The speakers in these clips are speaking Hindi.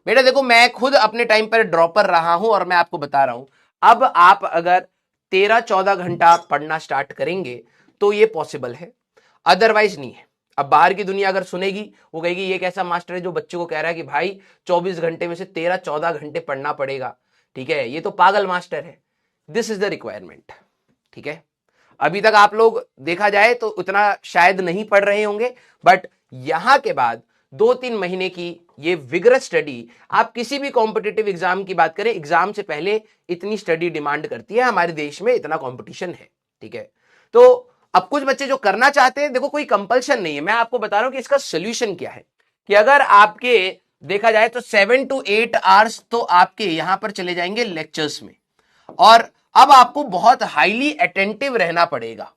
बेटा देखो मैं खुद अपने टाइम पर ड्रॉपर रहा हूं और मैं आपको बता रहा हूं, अब आप अगर 13-14 घंटा पढ़ना स्टार्ट करेंगे तो ये पॉसिबल है, अदरवाइज नहीं है। अब बाहर की दुनिया अगर सुनेगी वो कहेगी ये कैसा मास्टर है जो बच्चों को कह रहा है कि भाई 24 घंटे में से 13-14 घंटे पढ़ना पड़ेगा, ठीक है, ये तो पागल मास्टर है। दिस इज द रिक्वायरमेंट, ठीक है। अभी तक आप लोग देखा जाए तो उतना शायद नहीं पढ़ रहे होंगे, बट यहां के बाद 2-3 महीने की ये विगरस स्टडी, आप किसी भी कॉम्पिटिटिव एग्जाम की बात करें, एग्जाम से पहले इतनी स्टडी डिमांड करती है, हमारे देश में इतना कंपटीशन है, ठीक है। तो अब कुछ बच्चे जो करना चाहते हैं, देखो कोई कंपल्शन नहीं है, मैं आपको बता रहा हूं कि इसका सोल्यूशन क्या है, कि अगर आपके देखा जाए तो 7 to 8 आवर्स तो आपके यहां पर चले जाएंगे लेक्चर्स में, और अब आपको बहुत हाईली अटेंटिव रहना पड़ेगा।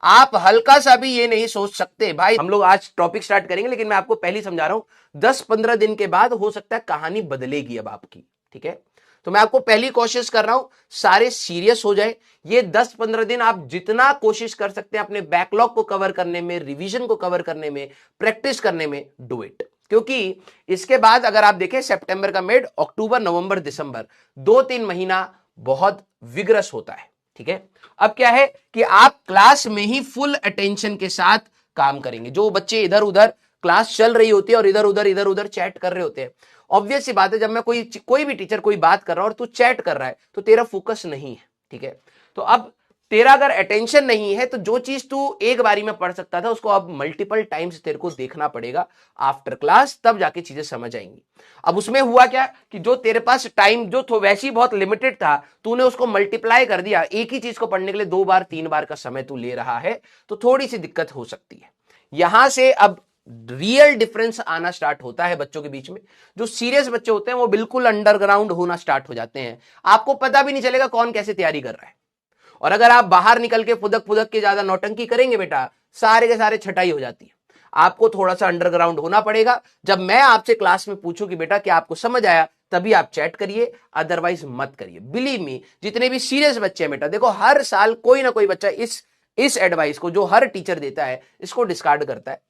आप हल्का सा भी ये नहीं सोच सकते भाई हम लोग आज टॉपिक स्टार्ट करेंगे, लेकिन मैं आपको पहले समझा रहा हूं 10-15 दिन के बाद हो सकता है कहानी बदलेगी अब आपकी, ठीक है। तो मैं आपको पहली कोशिश कर रहा हूं सारे सीरियस हो जाए। ये 10-15 दिन आप जितना कोशिश कर सकते हैं अपने बैकलॉग को कवर करने में, रिवीजन को कवर करने में, प्रैक्टिस करने में, डू इट। क्योंकि इसके बाद अगर आप देखें सितंबर का मिड, अक्टूबर, नवंबर, दिसंबर, 2-3 महीना बहुत विग्रस होता है, ठीक है। अब क्या है कि आप क्लास में ही फुल अटेंशन के साथ काम करेंगे। जो बच्चे इधर उधर क्लास चल रही होती है और इधर उधर चैट कर रहे होते हैं, ऑब्वियस सी बात है, जब मैं कोई भी टीचर कोई बात कर रहा हूं और तू चैट कर रहा है तो तेरा फोकस नहीं है, ठीक है। तो अब तेरा अगर अटेंशन नहीं है तो जो चीज तू एक बारी में पढ़ सकता था उसको अब मल्टीपल टाइम्स तेरे को देखना पड़ेगा आफ्टर क्लास, तब जाके चीजें समझ आएंगी। अब उसमें हुआ क्या कि जो तेरे पास टाइम जो तो वैसे ही बहुत लिमिटेड था, तूने उसको मल्टीप्लाई कर दिया, एक ही चीज को पढ़ने के लिए 2-3 बार का समय तू ले रहा है, तो थोड़ी सी दिक्कत हो सकती है। यहां से अब रियल डिफरेंस आना स्टार्ट होता है बच्चों के बीच में। जो सीरियस बच्चे होते हैं वो बिल्कुल अंडरग्राउंड होना स्टार्ट हो जाते हैं, आपको पता भी नहीं चलेगा कौन कैसे तैयारी कर रहा है। और अगर आप बाहर निकल के फुदक फुदक के ज्यादा नौटंकी करेंगे बेटा, सारे के सारे छटाई हो जाती है। आपको थोड़ा सा अंडरग्राउंड होना पड़ेगा। जब मैं आपसे क्लास में पूछूं कि बेटा क्या आपको समझ आया, तभी आप चैट करिए, अदरवाइज मत करिए। बिलीव मी, जितने भी सीरियस बच्चे हैं बेटा, देखो हर साल कोई ना कोई बच्चा इस एडवाइस को जो हर टीचर देता है इसको डिस्कार्ड करता है,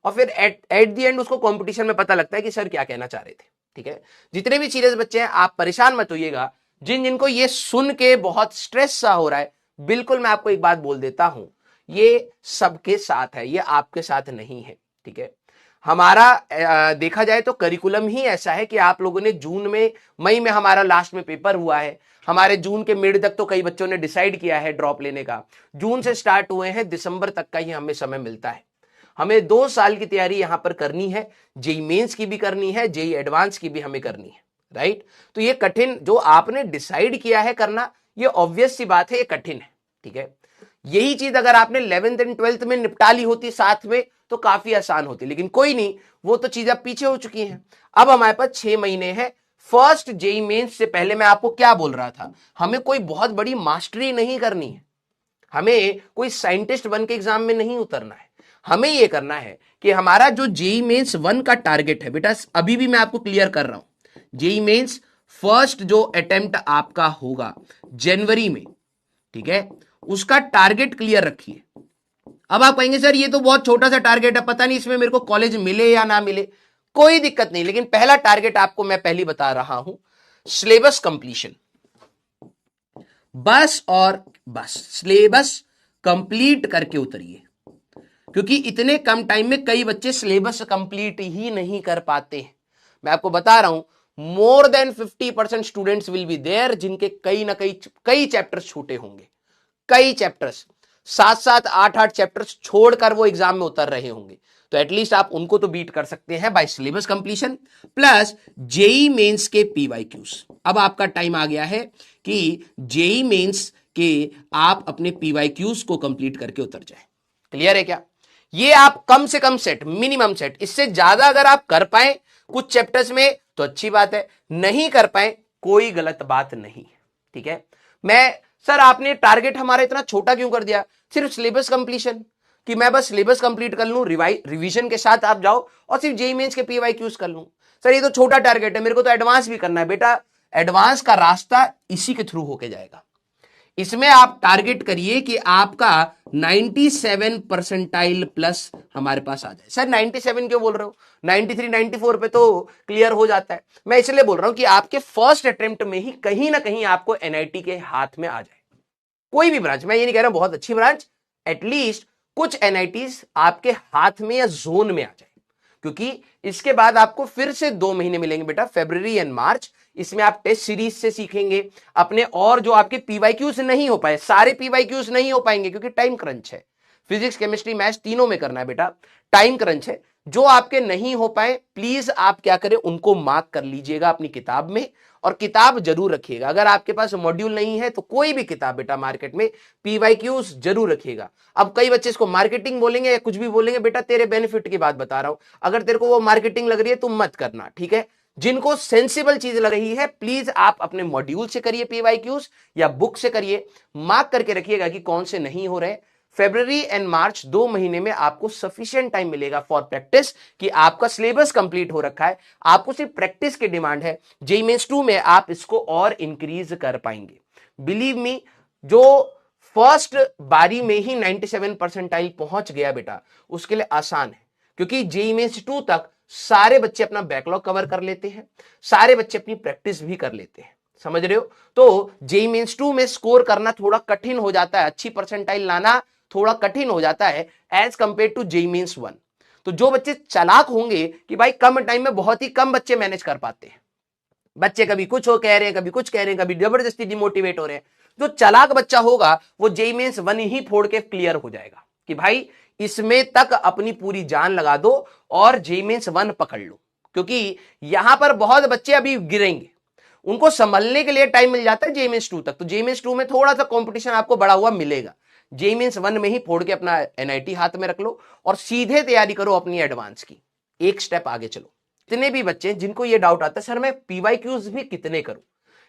और फिर एट द एंड उसको कंपटीशन में पता लगता है कि सर क्या कहना चाह रहे थे, ठीक है। जितने भी सीरियस बच्चे हैं आप परेशान मत होइएगा। जिनको ये सुन के बहुत स्ट्रेस सा हो रहा है, बिल्कुल मैं आपको एक बात बोल देता हूं, ये सबके साथ है, ये आपके साथ नहीं है, ठीक है। हमारा देखा जाए तो करिकुलम ही ऐसा है कि आप लोगों ने जून में, मई में हमारा लास्ट में पेपर हुआ है, हमारे जून के मिड तक तो कई बच्चों ने डिसाइड किया है ड्रॉप लेने का, जून से स्टार्ट हुए हैं, दिसंबर तक का ही हमें समय मिलता है। हमें 2 साल की तैयारी यहां पर करनी है, जेई मेंस की भी करनी है, जेई एडवांस की भी हमें करनी है, राइट। तो ये कठिन जो आपने डिसाइड किया है करना, ये ऑब्वियस सी बात है, ये कठिन है, ठीक है। यही चीज अगर आपने 11th एंड 12th में निपटा ली होती साथ में तो काफी आसान होती, लेकिन कोई नहीं, वो तो चीज अब पीछे हो चुकी हैं। अब हमारे पास 6 महीने हैं। फर्स्ट जेई मेंस से पहले मैं आपको क्या बोल रहा था, हमें कोई बहुत बड़ी मास्टरी नहीं करनी है, हमें कोई साइंटिस्ट बन के एग्जाम में नहीं उतरना है। हमें यह करना है कि हमारा जो जेई मेंस 1 का टारगेट है बेटा, अभी भी मैं आपको क्लियर कर रहा हूं, जेई मेंस फर्स्ट जो अटेम्प्ट आपका होगा जनवरी में, ठीक है, उसका टारगेट क्लियर रखिए। अब आप कहेंगे सर ये तो बहुत छोटा सा टारगेट है, पता नहीं इसमें मेरे को कॉलेज मिले या ना मिले, कोई दिक्कत नहीं, लेकिन पहला टारगेट आपको मैं पहली बता रहा हूं, सिलेबस कंप्लीशन। बस और बस सिलेबस कंप्लीट करके उतरिए, क्योंकि इतने कम टाइम में कई बच्चे सिलेबस कंप्लीट ही नहीं कर पाते हैं। मैं आपको बता रहा हूं, more than 50% students will be there जिनके कई ना कई चैप्टर्स छूटे होंगे, कई चैप्टर्स 7-7, 8-8 चैप्टर्स छोड़कर वो एग्जाम में उतर रहे होंगे। तो एटलीस्ट आप उनको तो बीट कर सकते हैं by syllabus completion plus JEE Mains के पीवाईक्यूज। अब आपका टाइम आ गया है कि जेई मेंस के आप अपने पीवाईक्यूज को कंप्लीट करके उतर जाए। क्लियर है क्या? ये आप कम से कम सेट, मिनिमम सेट, इससे ज्यादा अगर आप कर पाए कुछ चैप्टर्स में तो अच्छी बात है, नहीं कर पाए कोई गलत बात नहीं, ठीक है। सर आपने टारगेट हमारा इतना छोटा क्यों कर दिया, सिर्फ सिलेबस कंप्लीशन, कि मैं बस सिलेबस कंप्लीट कर लूं, रिवीजन के साथ आप जाओ और सिर्फ जेईई मेंस के पीवाईक्यूज कर लूं। सर ये तो छोटा टारगेट है, मेरे को तो एडवांस भी करना है। बेटा एडवांस का रास्ता इसी के थ्रू होके जाएगा। इसमें आप टारगेट करिए कि आपका 97 परसेंटाइल प्लस हमारे पास आ जाए। सर 97 क्यों बोल रहे हो, 93 94 पे तो क्लियर हो जाता है। मैं इसलिए बोल रहा हूं कि आपके फर्स्ट अटेम्प्ट में ही कहीं ना कहीं आपको एनआईटी के हाथ में आ जाए, कोई भी ब्रांच। मैं ये नहीं कह रहा बहुत अच्छी ब्रांच, एटलीस्ट कुछ एनआईटीज आपके हाथ में या जोन में आ जाए, क्योंकि इसके बाद आपको फिर से 2 महीने मिलेंगे बेटा, फरवरी एंड मार्च। इसमें आप टेस्ट सीरीज से सीखेंगे अपने, और जो आपके पीवाईक्यूज नहीं हो पाए, सारे पीवाईक्यूज नहीं हो पाएंगे क्योंकि टाइम क्रंच है, फिजिक्स केमिस्ट्री मैथ्स तीनों में करना है बेटा, टाइम क्रंच है। जो आपके नहीं हो पाए प्लीज आप क्या करें, उनको मार्क कर लीजिएगा अपनी किताब में, और किताब जरूर रखिएगा। अगर आपके पास मॉड्यूल नहीं है तो कोई भी किताब बेटा मार्केट में पीवाईक्यूज जरूर रखिएगा। अब कई बच्चे इसको मार्केटिंग बोलेंगे या कुछ भी बोलेंगे, बेटा तेरे बेनिफिट की बात बता रहा हूं, अगर तेरे को वो मार्केटिंग लग रही है तुम मत करना, ठीक है। जिनको सेंसिबल चीज लग रही है प्लीज आप अपने मॉड्यूल से करिए पीवाईक्यूज या बुक से करिए, मार्क करके रखिएगा कि कौन से नहीं हो रहे। फरवरी एंड मार्च 2 महीने में आपको सफिशिएंट टाइम मिलेगा फॉर प्रैक्टिस, कि आपका सिलेबस कंप्लीट हो रखा है, आपको सिर्फ प्रैक्टिस की डिमांड है। जेईई मेंस 2 में आप इसको और इंक्रीज कर पाएंगे। बिलीव मी, जो फर्स्ट बारी में ही 97 परसेंटाइल पहुंच गया बेटा, उसके लिए आसान है, क्योंकि जेईई मेंस 2 तक सारे बच्चे अपना बैकलॉग कवर कर लेते हैं, सारे बच्चे अपनी प्रैक्टिस भी कर लेते हैं, समझ रहे हो। तो जेईई मेंस 2 में स्कोर करना थोड़ा कठिन हो जाता है, अच्छी परसेंटाइल लाना थोड़ा कठिन हो जाता है as compared to JEE Mains 1। तो जो बच्चे चालाक होंगे कि भाई कम टाइम में बहुत ही कम बच्चे मैनेज कर पाते हैं, बच्चे कभी कुछ हो कह रहे हैं, कभी कुछ कह रहे हैं, कभी जबरदस्ती डिमोटिवेट हो रहे हैं, जो चालाक बच्चा होगा वो जेईई मेंस 1 ही फोड़ के क्लियर हो जाएगा कि भाई इसमें तक अपनी पूरी जान लगा दो और जेईई मेंस 1 पकड़ लो। क्योंकि यहां पर बहुत बच्चे अभी गिरेंगे, उनको संभलने के लिए टाइम मिल जाता है जेईई मेंस 2 तक, तो जेईई मेंस 2 में थोड़ा सा कंपटीशन आपको बढ़ा हुआ मिलेगा। जेईई मेंस 1 में ही फोड़ के अपना एनआईटी हाथ में रख लो और सीधे तैयारी करो अपनी एडवांस की, एक स्टेप आगे चलो। इतने भी बच्चे जिनको ये डाउट आता है सर मैं पीवाईक्यूज भी कितने करूं,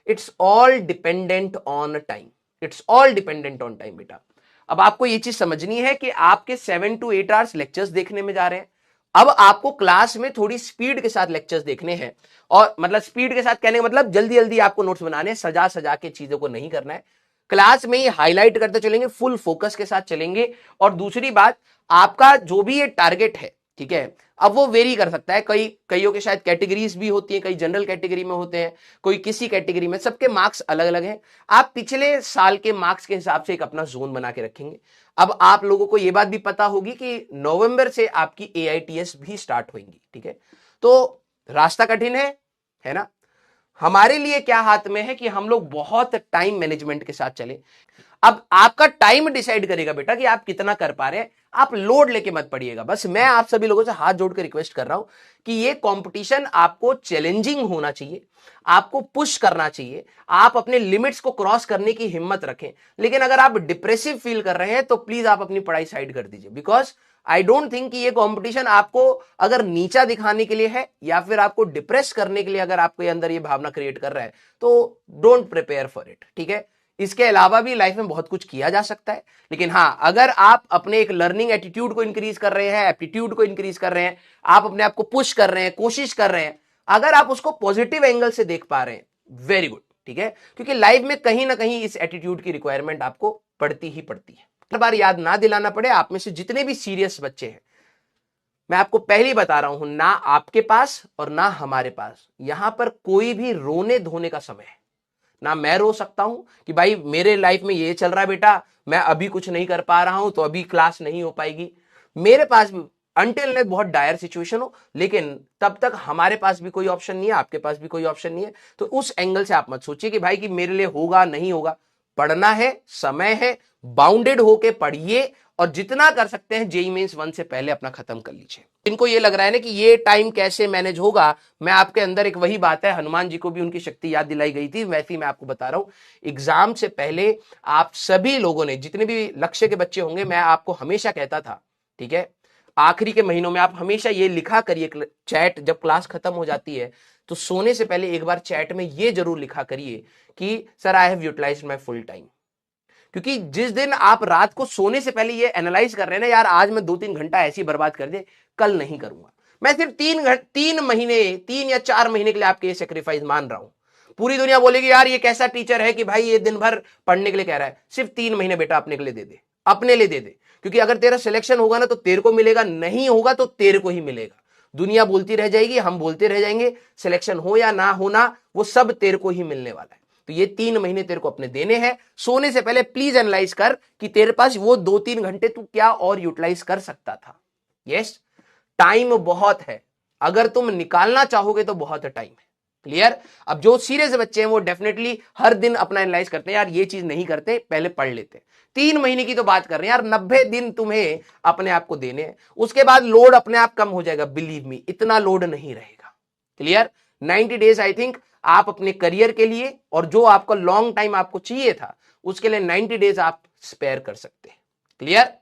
it's all dependent on time, it's all dependent on time बेटा। अब आपको ये चीज समझनी है कि आपके 7 to 8 आवर्स लेक्चर्स देखने में जा रहे हैं, अब आपको क्लास में थोड़ी स्पीड के साथ लेक्चर्स देखने हैं, और मतलब स्पीड के साथ कहने का मतलब जल्दी जल्दी आपको नोट्स बनाने, सजा सजा के चीजों को नहीं करना है, क्लास में ही हाईलाइट करते चलेंगे, फुल फोकस के साथ चलेंगे। और दूसरी बात, आपका जो भी ये टारगेट है, ठीक है, अब वो वेरी कर सकता है, कईयों के शायद कैटेगरीज भी होती है, कई जनरल कैटेगरी में होते हैं, कोई किसी कैटेगरी में, सबके मार्क्स अलग अलग हैं। आप पिछले साल के मार्क्स के हिसाब से एक अपना जोन बना के रखेंगे। अब आप लोगों को यह बात भी पता होगी कि नवंबर से आपकी एआईटीएस भी स्टार्ट होंगी, ठीक है। तो रास्ता कठिन है ना। हमारे लिए क्या हाथ में है कि हम लोग बहुत टाइम मैनेजमेंट के साथ चले। अब आपका टाइम डिसाइड करेगा बेटा कि आप कितना कर पा रहे हैं, आप लोड लेके मत पड़िएगा। बस मैं आप सभी लोगों से हाथ जोड़ के रिक्वेस्ट कर रहा हूं कि ये कंपटीशन आपको चैलेंजिंग होना चाहिए, आपको पुश करना चाहिए, आप अपने लिमिट्स को क्रॉस करने की हिम्मत रखें। लेकिन अगर आप डिप्रेसिव फील कर रहे हैं तो प्लीज आप अपनी पढ़ाई साइड कर दीजिए, बिकॉज आई डोंट थिंक कि ये कंपटीशन आपको अगर नीचा दिखाने के लिए है या फिर आपको डिप्रेस करने के लिए अगर आपके अंदर ये भावना क्रिएट कर रहा है, तो डोंट प्रिपेयर फॉर इट, ठीक है। इसके अलावा भी लाइफ में बहुत कुछ किया जा सकता है, लेकिन हाँ, अगर आप अपने एक लर्निंग एटीट्यूड को इंक्रीज कर रहे हैं, एप्टीट्यूड को इंक्रीज कर रहे हैं, आप अपने आप को पुश कर रहे हैं, कोशिश कर रहे हैं, अगर आप उसको पॉजिटिव एंगल से देख पा रहे हैं, वेरी गुड, ठीक है। क्योंकि लाइफ में कहीं ना कहीं इस एटीट्यूड की रिक्वायरमेंट आपको पड़ती ही पड़ती है। हर बार याद ना दिलाना पड़े, आप में से जितने भी सीरियस बच्चे हैं, मैं आपको पहले ही बता रहा हूं, ना आपके पास और ना हमारे पास यहां पर कोई भी रोने धोने का समय है। ना मैं रो सकता हूं कि भाई मेरे लाइफ में ये चल रहा है बेटा, मैं अभी कुछ नहीं कर पा रहा हूं तो अभी क्लास नहीं हो पाएगी। मेरे पास भी अनटिल ने बहुत डायर सिचुएशन हो, लेकिन तब तक हमारे पास भी कोई ऑप्शन नहीं है, आपके पास भी कोई ऑप्शन नहीं है। तो उस एंगल से आप मत सोचिए कि भाई कि मेरे लिए होगा नहीं होगा। पढ़ना है, समय है, बाउंडेड होके पढ़िए और जितना कर सकते हैं जेईई मेंस 1 से पहले अपना खत्म कर लीजिए। इनको ये लग रहा है ना कि ये टाइम कैसे मैनेज होगा, मैं आपके अंदर एक वही बात है, हनुमान जी को भी उनकी शक्ति याद दिलाई गई थी, वैसे ही मैं आपको बता रहा हूं। एग्जाम से पहले आप सभी लोगों ने, जितने भी लक्ष्य के बच्चे होंगे, मैं आपको हमेशा कहता था, ठीक है, आखिरी के महीनों में आप हमेशा ये लिखा करिए, चैट जब क्लास खत्म हो जाती है तो सोने से पहले एक बार चैट में ये जरूर लिखा करिए कि sir I have utilised my full time. क्योंकि जिस दिन आप रात को सोने से पहले ये एनालाइज कर रहे हैं ना, यार आज मैं 2-3 घंटा ऐसी बर्बाद कर दे, कल नहीं करूंगा, मैं सिर्फ 3 महीने 3 या 4 महीने के लिए आपके ये सेक्रीफाइस मान रहा हूं, पूरी दुनिया बोलेगी यार ये कैसा टीचर है कि भाई ये दिन भर पढ़ने के लिए कह रहा है। सिर्फ 3 महीने बेटा अपने के लिए दे दे, अपने लिए दे दे, क्योंकि अगर तेरा सिलेक्शन होगा ना तो तेरे को मिलेगा, नहीं होगा तो तेरे को ही मिलेगा। दुनिया बोलती रह जाएगी, हम बोलते रह जाएंगे, सिलेक्शन हो या ना होना वो सब तेरे को ही मिलने वाला है। तो ये 3 महीने तेरे को अपने देने हैं। सोने से पहले प्लीज एनालाइज कर कि तेरे पास वो 2-3 घंटे तू क्या और यूटिलाइज कर सकता था। यस, टाइम बहुत है, अगर तुम निकालना चाहोगे तो बहुत टाइम है। क्लियर? अब जो सीरियस बच्चे हैं वो डेफिनेटली हर दिन अपना एनालाइज करते हैं, यार ये चीज नहीं करते, पहले पढ़ लेते। 3 महीने की तो बात कर रहे हैं यार, 90 दिन तुम्हें अपने आप को देने हैं, उसके बाद लोड अपने आप कम हो जाएगा। बिलीव मी, इतना लोड नहीं रहेगा। क्लियर? 90 डेज आई थिंक आप अपने करियर के लिए और जो आपका लॉन्ग टाइम आपको चाहिए था उसके लिए 90 डेज आप स्पेयर कर सकते हैं। क्लियर?